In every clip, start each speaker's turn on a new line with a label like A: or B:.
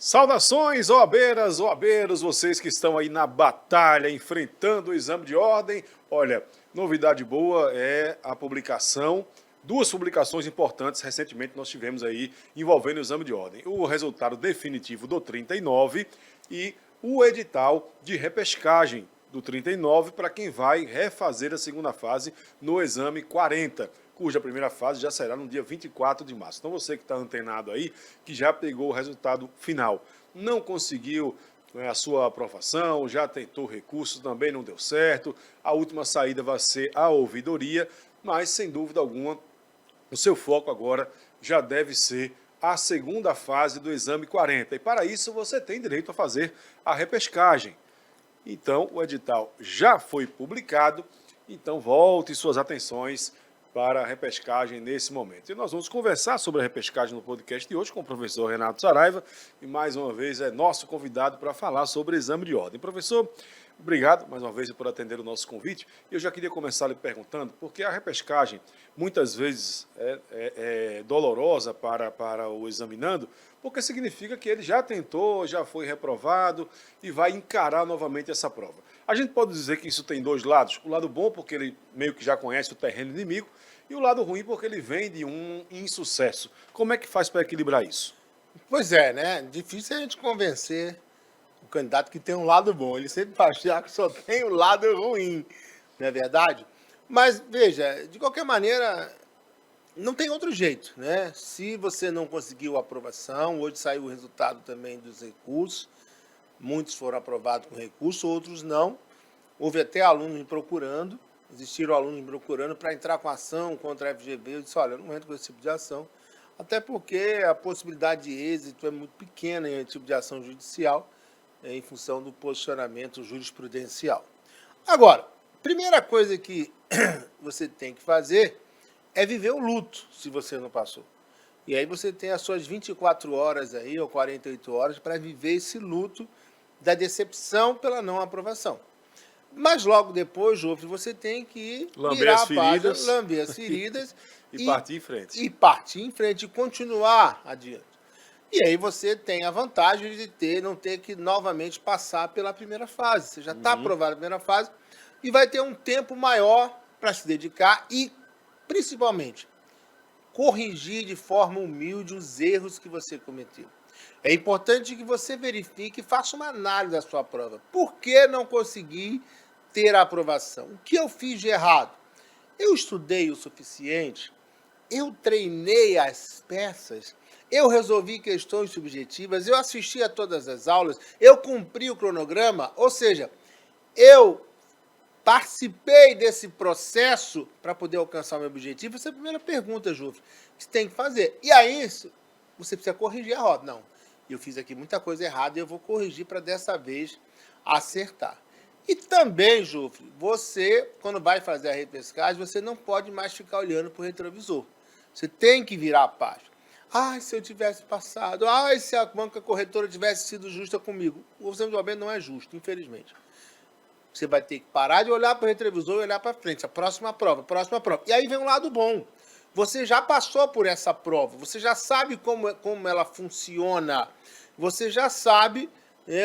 A: Saudações, OABeiras, OABeiros, vocês que estão aí na batalha, enfrentando o exame de ordem. Olha, novidade boa é a publicação, duas publicações importantes recentemente nós tivemos aí envolvendo o exame de ordem. O resultado definitivo do 39 e o edital de repescagem do 39 para quem vai refazer a segunda fase no exame 40, cuja primeira fase já será no dia 24 de março. Então você que está antenado aí, que já pegou o resultado final, não conseguiu a sua aprovação, já tentou recurso, também não deu certo, a última saída vai ser a ouvidoria, mas sem dúvida alguma, o seu foco agora já deve ser a segunda fase do exame 40. E para isso você tem direito a fazer a repescagem. Então, o edital já foi publicado, então volte suas atenções para a repescagem nesse momento. E nós vamos conversar sobre a repescagem no podcast de hoje com o professor Renato Saraiva, e mais uma vez é nosso convidado para falar sobre exame de ordem. Professor, obrigado mais uma vez por atender o nosso convite. Eu já queria começar lhe perguntando, porque a repescagem muitas vezes é dolorosa para o examinando, porque significa que ele já tentou, já foi reprovado e vai encarar novamente essa prova. A gente pode dizer que isso tem dois lados. O lado bom, porque ele meio que já conhece o terreno inimigo, e o lado ruim, porque ele vem de um insucesso. Como é que faz para equilibrar isso?
B: Pois é, né? Difícil a gente convencer o candidato que tem um lado bom. Ele sempre vai achar que só tem o lado ruim, não é verdade? Mas, veja, de qualquer maneira, não tem outro jeito, né? Se você não conseguiu a aprovação, hoje saiu o resultado também dos recursos, muitos foram aprovados com recurso, outros não. Houve até alunos me procurando, existiram alunos me procurando para entrar com ação contra a FGV. Eu disse, olha, eu não entro com esse tipo de ação, até porque a possibilidade de êxito é muito pequena em tipo de ação judicial, em função do posicionamento jurisprudencial. Agora, primeira coisa que você tem que fazer é viver o luto, se você não passou. E aí você tem as suas 24 horas aí, ou 48 horas, para viver esse luto da decepção pela não aprovação. Mas logo depois, Jofre, você tem que virar a página, lamber as feridas
A: e partir em frente.
B: E partir em frente, e continuar adiante. E aí você tem a vantagem de não ter que novamente passar pela primeira fase. Você já está aprovado na primeira fase e vai ter um tempo maior para se dedicar e, principalmente, corrigir de forma humilde os erros que você cometeu. É importante que você verifique e faça uma análise da sua prova. Por que não consegui ter a aprovação? O que eu fiz de errado? Eu estudei o suficiente? Eu treinei as peças? Eu resolvi questões subjetivas? Eu assisti a todas as aulas? Eu cumpri o cronograma? Ou seja, eu participei desse processo para poder alcançar o meu objetivo? Essa é a primeira pergunta, Júlio, que você tem que fazer. E aí, você precisa corrigir a rota. Não, eu fiz aqui muita coisa errada e eu vou corrigir para dessa vez acertar. E também, Jufre, você, quando vai fazer a repescagem, você não pode mais ficar olhando para o retrovisor. Você tem que virar a página. Ai, se eu tivesse passado. Ai, se a banca corretora tivesse sido justa comigo. O exame de OAB não é justo, infelizmente. Você vai ter que parar de olhar para o retrovisor e olhar para frente. A próxima prova, a próxima prova. E aí vem um lado bom. Você já passou por essa prova. Você já sabe como ela funciona. Você já sabe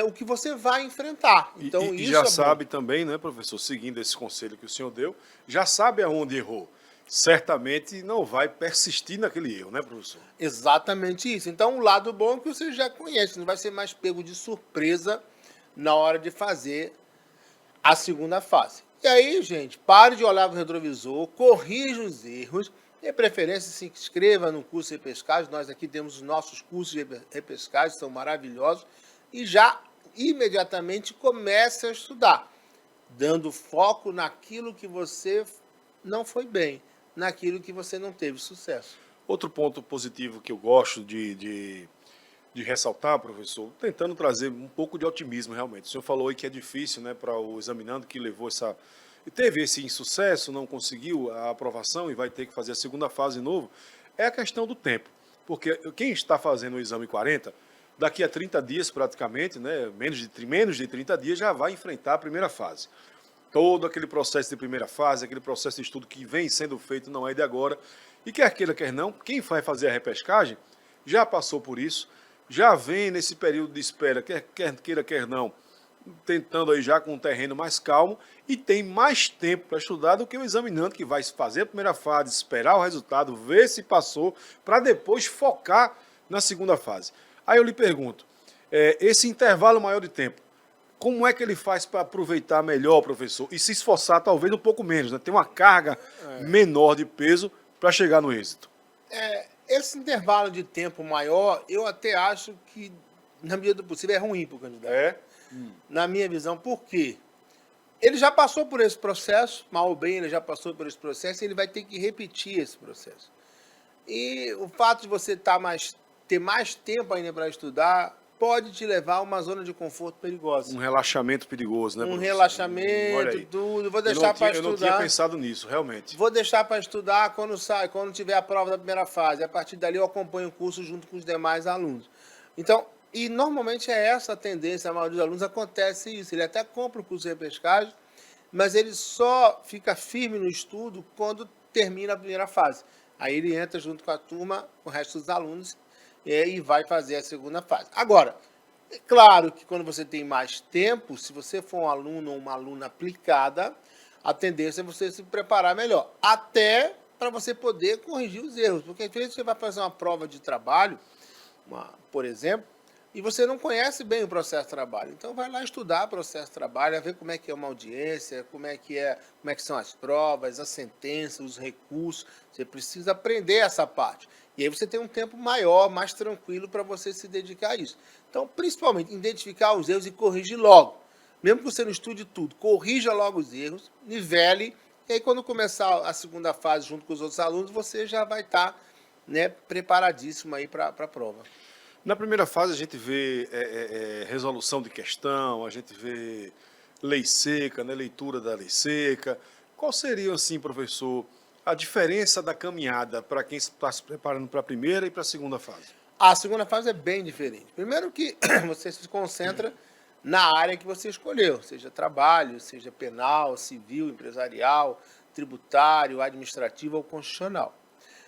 B: o que você vai enfrentar. Então,
A: isso já sabe também, né, professor, seguindo esse conselho que o senhor deu, já sabe aonde errou. Certamente não vai persistir naquele erro, né, professor?
B: Exatamente isso. Então, o lado bom é que você já conhece, não vai ser mais pego de surpresa na hora de fazer a segunda fase. E aí, gente, pare de olhar para o retrovisor, corrija os erros, de preferência se inscreva no curso de repescagem. Nós aqui temos os nossos cursos de repescagem, são maravilhosos, e já imediatamente comece a estudar, dando foco naquilo que você não foi bem, naquilo que você não teve sucesso.
A: Outro ponto positivo que eu gosto de ressaltar, professor, tentando trazer um pouco de otimismo realmente. O senhor falou aí que é difícil, né, para o examinando que levou teve esse insucesso, não conseguiu a aprovação e vai ter que fazer a segunda fase de novo, é a questão do tempo. Porque quem está fazendo o exame 40, daqui a 30 dias praticamente, né, menos de 30 dias, já vai enfrentar a primeira fase. Todo aquele processo de primeira fase, aquele processo de estudo que vem sendo feito, não é de agora. E quer queira, quer não, quem vai fazer a repescagem já passou por isso, já vem nesse período de espera, quer queira, quer não, tentando aí já com um terreno mais calmo e tem mais tempo para estudar do que o examinando que vai fazer a primeira fase, esperar o resultado, ver se passou, para depois focar na segunda fase. Aí eu lhe pergunto, esse intervalo maior de tempo, como é que ele faz para aproveitar melhor, professor, e se esforçar talvez um pouco menos, né? Ter uma carga menor de peso para chegar no êxito?
B: Esse intervalo de tempo maior, eu até acho que, na medida do possível, é ruim para o candidato. Na minha visão. Por quê? Ele já passou por esse processo, mal ou bem, ele já passou por esse processo, e ele vai ter que repetir esse processo. E o fato de você ter mais tempo ainda para estudar pode te levar a uma zona de conforto perigosa.
A: Um relaxamento perigoso, né,
B: Um
A: professor?
B: relaxamento,
A: Olha aí.
B: tudo. Vou deixar para estudar.
A: Eu não tinha pensado nisso, realmente.
B: Vou deixar para estudar quando tiver a prova da primeira fase. A partir dali eu acompanho o curso junto com os demais alunos. Então, e normalmente é essa a tendência, a maioria dos alunos acontece isso. Ele até compra o curso de repescagem, mas ele só fica firme no estudo quando termina a primeira fase. Aí ele entra junto com a turma, com o resto dos alunos, e vai fazer a segunda fase. Agora, é claro que quando você tem mais tempo, se você for um aluno ou uma aluna aplicada, a tendência é você se preparar melhor. Até para você poder corrigir os erros. Porque às vezes você vai fazer uma prova de trabalho, por exemplo, e você não conhece bem o processo de trabalho. Então vai lá estudar o processo de trabalho, ver como é que é uma audiência, como é que são as provas, as sentenças, os recursos. Você precisa aprender essa parte. E aí você tem um tempo maior, mais tranquilo para você se dedicar a isso. Então, principalmente, identificar os erros e corrigir logo. Mesmo que você não estude tudo, corrija logo os erros, nivele, e aí quando começar a segunda fase junto com os outros alunos, você já vai estar, preparadíssimo aí para a prova.
A: Na primeira fase a gente vê resolução de questão, a gente vê lei seca, né, leitura da lei seca. Qual seria, assim, professor, a diferença da caminhada para quem está se preparando para a primeira e para a segunda fase?
B: A segunda fase é bem diferente. Primeiro que você se concentra na área que você escolheu, seja trabalho, seja penal, civil, empresarial, tributário, administrativo ou constitucional.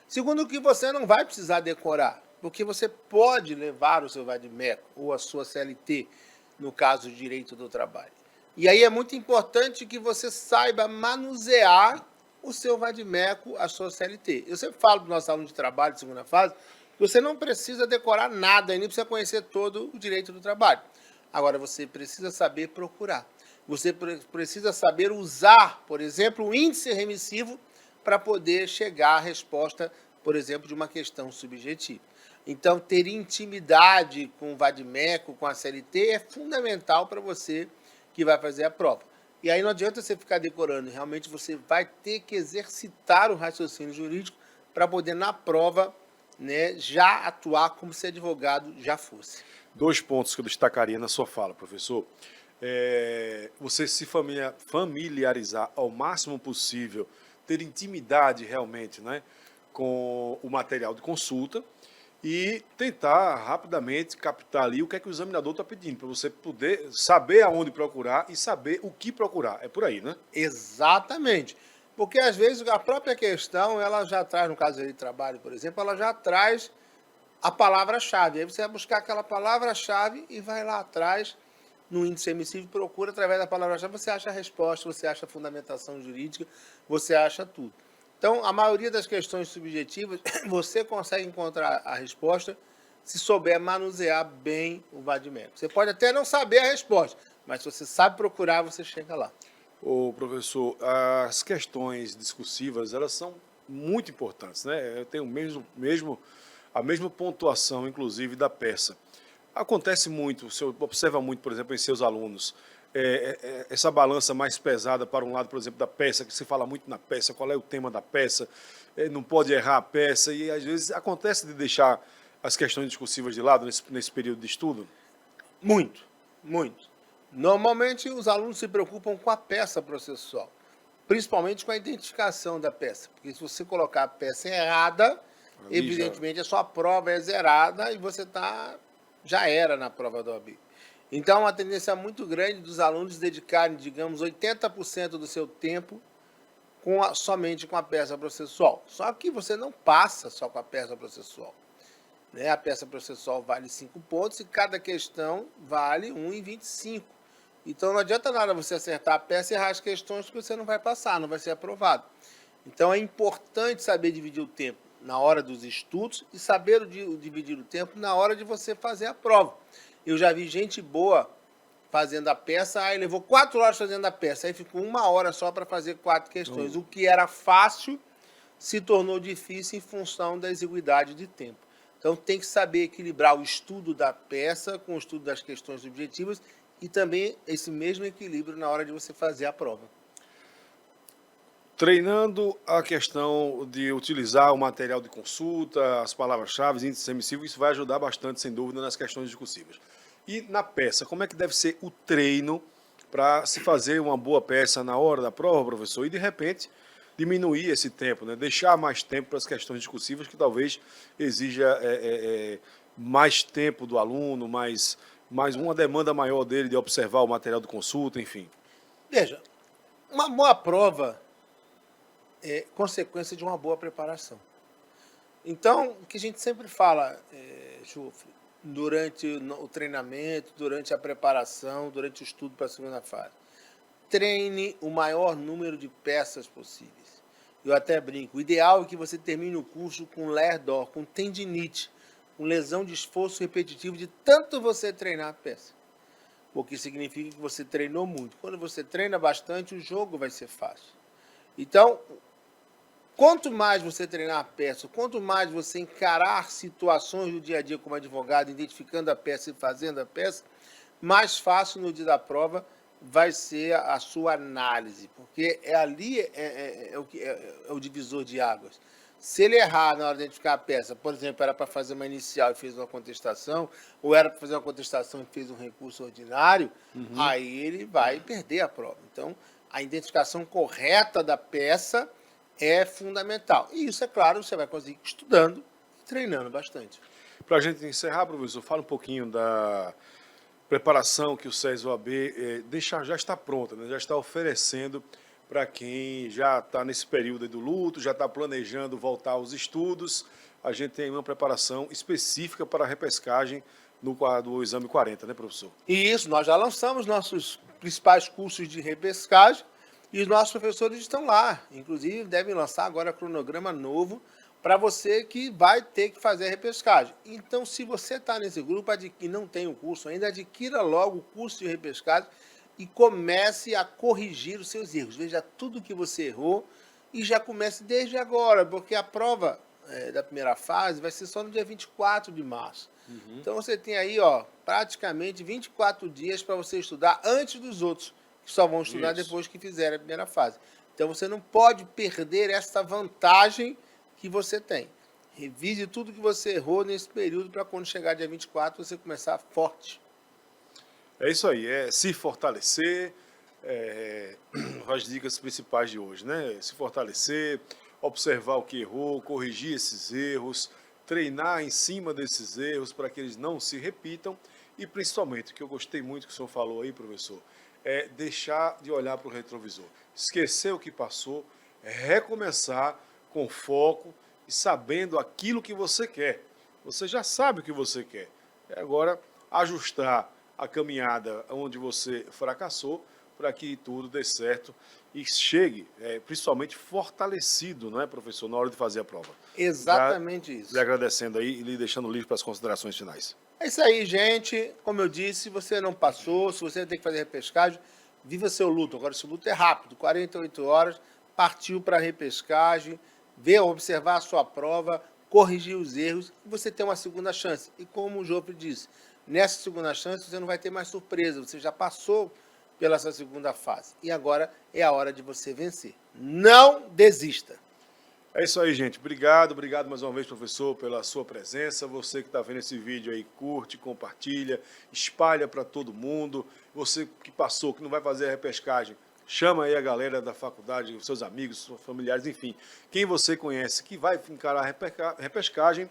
B: Segundo que você não vai precisar decorar, porque você pode levar o seu vade-mecum ou a sua CLT, no caso do direito do trabalho. E aí é muito importante que você saiba manusear o seu vade-mecum, a sua CLT. Eu sempre falo para os nossos alunos de trabalho de segunda fase, que você não precisa decorar nada, nem precisa conhecer todo o direito do trabalho. Agora, você precisa saber procurar. Você precisa saber usar, por exemplo, o índice remissivo para poder chegar à resposta, por exemplo, de uma questão subjetiva. Então, ter intimidade com o vade-mecum, com a CLT, é fundamental para você que vai fazer a prova. E aí não adianta você ficar decorando, realmente você vai ter que exercitar o raciocínio jurídico para poder, na prova, já atuar como se advogado já fosse.
A: 2 pontos que eu destacaria na sua fala, professor. Você se familiarizar ao máximo possível, ter intimidade realmente, né, com o material de consulta e tentar rapidamente captar ali o que é que o examinador está pedindo, para você poder saber aonde procurar e saber o que procurar. É por aí, né?
B: Exatamente. Porque, às vezes, a própria questão, ela já traz, no caso de trabalho, por exemplo, ela já traz a palavra-chave. Aí você vai buscar aquela palavra-chave e vai lá atrás, no índice remissivo, procura através da palavra-chave, você acha a resposta, você acha a fundamentação jurídica, você acha tudo. Então, a maioria das questões subjetivas, você consegue encontrar a resposta se souber manusear bem o vade-mecum. Você pode até não saber a resposta, mas se você sabe procurar, você chega lá.
A: Ô, professor, as questões discursivas, elas são muito importantes, né? Tem a mesma pontuação, inclusive, da peça. Acontece muito, o senhor observa muito, por exemplo, em seus alunos, essa balança mais pesada para um lado, por exemplo, da peça, que se fala muito na peça, qual é o tema da peça, não pode errar a peça, e às vezes acontece de deixar as questões discursivas de lado nesse período de estudo?
B: Muito, muito. Normalmente os alunos se preocupam com a peça processual, principalmente com a identificação da peça, porque se você colocar a peça errada, evidentemente a sua prova é zerada e você já era na prova da OAB. Então, é uma tendência muito grande dos alunos dedicarem, digamos, 80% do seu tempo somente com a peça processual. Só que você não passa só com a peça processual. né? A peça processual vale 5 pontos e cada questão vale 1,25. Então não adianta nada você acertar a peça e errar as questões que você não vai passar, não vai ser aprovado. Então é importante saber dividir o tempo na hora dos estudos e saber dividir o tempo na hora de você fazer a prova. Eu já vi gente boa fazendo a peça, aí levou 4 horas fazendo a peça, aí ficou 1 hora só para fazer 4 questões. O que era fácil se tornou difícil em função da exiguidade de tempo. Então tem que saber equilibrar o estudo da peça com o estudo das questões objetivas e também esse mesmo equilíbrio na hora de você fazer a prova.
A: Treinando a questão de utilizar o material de consulta, as palavras-chave, índices emissivos, isso vai ajudar bastante, sem dúvida, nas questões discursivas. E na peça, como é que deve ser o treino para se fazer uma boa peça na hora da prova, professor? E, de repente, diminuir esse tempo, né? Deixar mais tempo para as questões discursivas, que talvez exija mais tempo do aluno, mais uma demanda maior dele de observar o material de consulta, enfim.
B: Veja, uma boa prova é consequência de uma boa preparação. Então, o que a gente sempre fala, Jufre, durante o treinamento, durante a preparação, durante o estudo para a segunda fase, treine o maior número de peças possíveis. Eu até brinco, o ideal é que você termine o curso com ler-dor, com tendinite, com lesão de esforço repetitivo de tanto você treinar a peça. O que significa que você treinou muito. Quando você treina bastante, o jogo vai ser fácil. Então, quanto mais você treinar a peça, quanto mais você encarar situações do dia a dia como advogado, identificando a peça e fazendo a peça, mais fácil no dia da prova vai ser a sua análise, porque é o divisor de águas. Se ele errar na hora de identificar a peça, por exemplo, era para fazer uma inicial e fez uma contestação, ou era para fazer uma contestação e fez um recurso ordinário, aí ele vai perder a prova. Então, a identificação correta da peça é fundamental. E isso, é claro, você vai conseguir estudando e treinando bastante.
A: Para a gente encerrar, professor, fala um pouquinho da preparação que o SES OAB já está pronta, né? Já está oferecendo para quem já está nesse período do luto, já está planejando voltar aos estudos. A gente tem uma preparação específica para a repescagem do exame 40, né, professor?
B: E isso, nós já lançamos nossos principais cursos de repescagem e os nossos professores estão lá. Inclusive, devem lançar agora cronograma novo para você que vai ter que fazer a repescagem. Então, se você está nesse grupo e não tem o curso ainda, adquira logo o curso de repescagem e comece a corrigir os seus erros. Veja tudo que você errou e já comece desde agora, porque a prova da primeira fase vai ser só no dia 24 de março. Então, você tem aí praticamente 24 dias para você estudar antes dos outros, que só vão estudar depois que fizerem a primeira fase. Então, você não pode perder essa vantagem que você tem. Revise tudo que você errou nesse período para quando chegar dia 24 você começar forte.
A: É isso aí, é se fortalecer, as dicas principais de hoje, né? Se fortalecer, observar o que errou, corrigir esses erros, treinar em cima desses erros para que eles não se repitam e principalmente, o que eu gostei muito que o senhor falou aí, professor, é deixar de olhar para o retrovisor, esquecer o que passou, recomeçar com foco e sabendo aquilo que você quer. Você já sabe o que você quer. É agora ajustar a caminhada onde você fracassou para que tudo dê certo e chegue, principalmente fortalecido, não é, professor, na hora de fazer a prova.
B: Exatamente isso.
A: Lhe agradecendo aí e lhe deixando livre para as considerações finais.
B: É isso aí, gente. Como eu disse, se você não passou, se você tem que fazer repescagem, viva seu luto. Agora, esse luto é rápido, 48 horas, partiu para a repescagem, observar a sua prova, corrigir os erros e você tem uma segunda chance. E como o Jofre disse, nessa segunda chance você não vai ter mais surpresa, você já passou pela sua segunda fase. E agora é a hora de você vencer. Não desista!
A: É isso aí, gente. Obrigado mais uma vez, professor, pela sua presença. Você que está vendo esse vídeo aí, curte, compartilha, espalha para todo mundo. Você que passou, que não vai fazer a repescagem, chama aí a galera da faculdade, os seus amigos, seus familiares, enfim. Quem você conhece que vai encarar a repescagem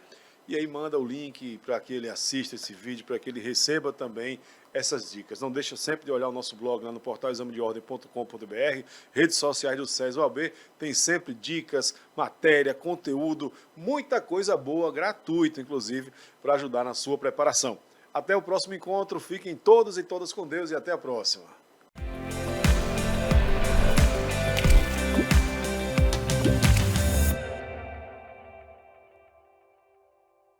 A: e aí manda o link para que ele assista esse vídeo, para que ele receba também essas dicas. Não deixa sempre de olhar o nosso blog lá no portal examedeordem.com.br, redes sociais do SES OAB, tem sempre dicas, matéria, conteúdo, muita coisa boa, gratuita inclusive, para ajudar na sua preparação. Até o próximo encontro, fiquem todos e todas com Deus e até a próxima.